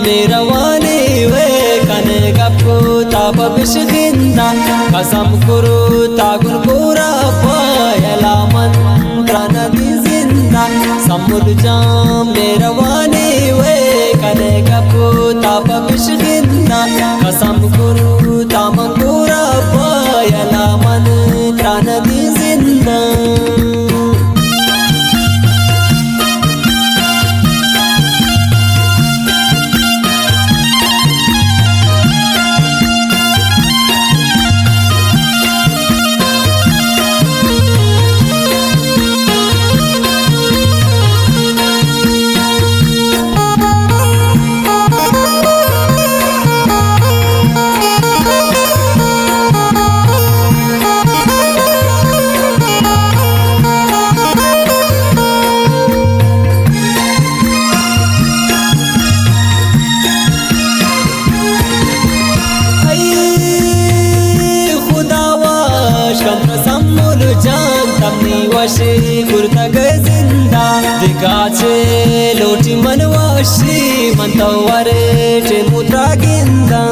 मेरा वाली वे कने गप्पू ताप बिशगिंदा कसम कुरु तागुल पूरा पायला मंत्रा नदी जिंदा समुल जाम मेरा वाली वे कने गप्पू ताप बिशगिंदा कसम कुरु ताम पूरा पायला मंत्रा नदी जिंदा वशी कुर्तग जिंदा दिगाचे लोटी मनवाशी मंतवारे चे मुद्रा गिंदा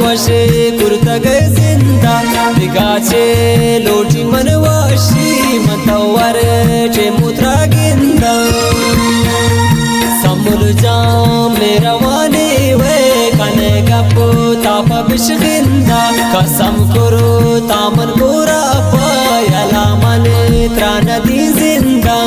वशे कुर्तग जिंदा दिगाचे लोटी मनवाशी मतवर चे मुद्रा गिंदा समुल जाम मेरा वाली वे कने गप्पू ताप बिशगिंदा कसम कुरु तामन पूरा पायला मने त्रा नदी जिंदा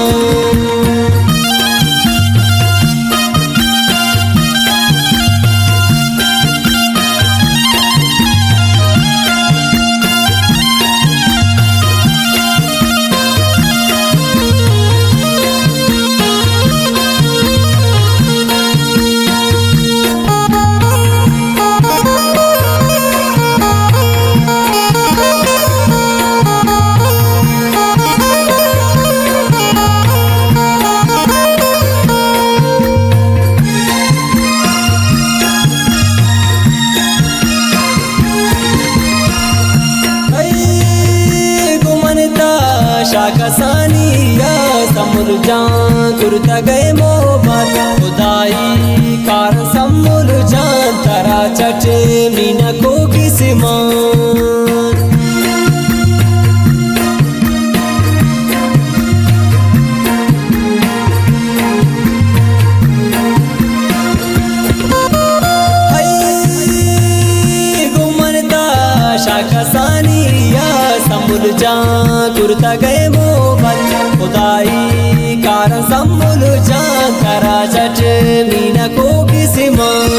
शाकसानिया समुल जान कुर्ता गए मोहब्बत खुदाई कार समुल जान तरा चटे मीना को किस्मान शाकसानिया समुल जान कुर्ता गए मोहब्बत खुदाई कार समुल जान करा चट मीना को किस्मान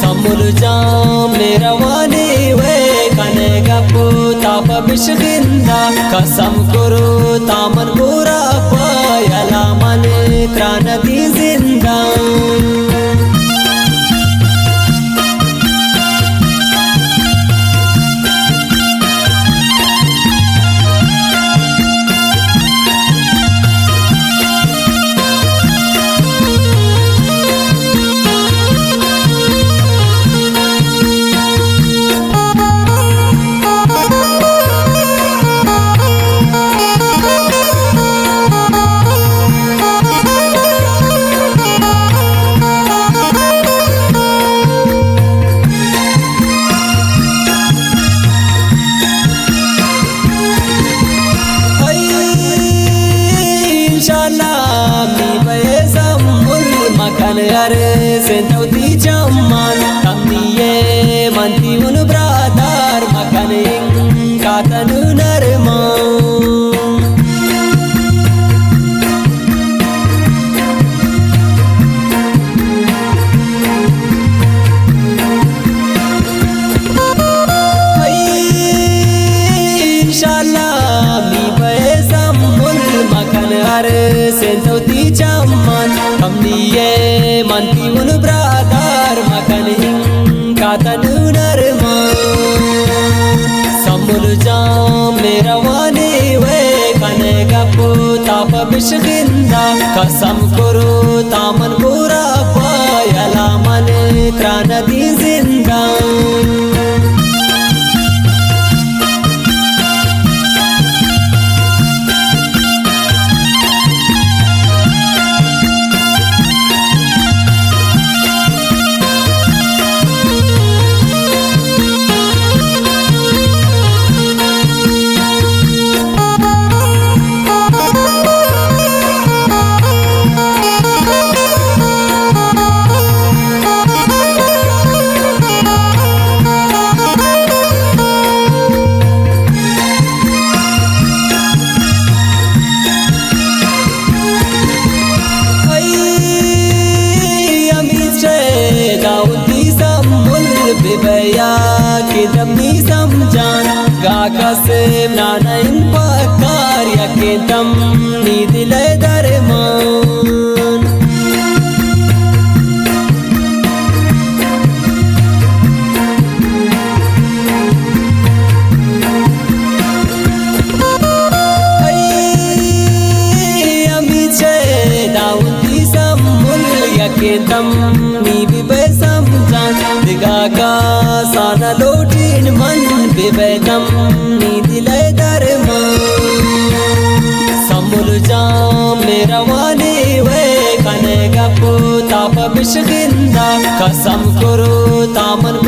समुल जान मेरा वाली वे कने गप्पू ताप बिशगिंदा कसम कुरु तामन पूरा पायला मने त्रा नदी जिंदा अरे सेंतौती जम्मान तम्निये मंती उन ब्रादार मकने कातनु नरमा इंशाल्लाह मी पैसा मुल मकन अरे सेंतौती जम्मान तम्निये मंती उन ब्रादार मकन कातनु नरमा समुल जाम मेरा वाली वे कने गप्पू ताप बिशगिंदा कसम करो तामन पूरा पायला मन त्राण दी जिंदा बिबया के दमनी समझान गाका से नाना इन पकार या के दम नी दिले दरमान अमी छे दाऊदी समुल या के दम नी बिबे समझान दिगा का साना लोटीन मन बिबेदम नी दिले दरमान समुल जाम मेरा वाने वे कने गपो ताप बिशगिंदा कसम करो तामन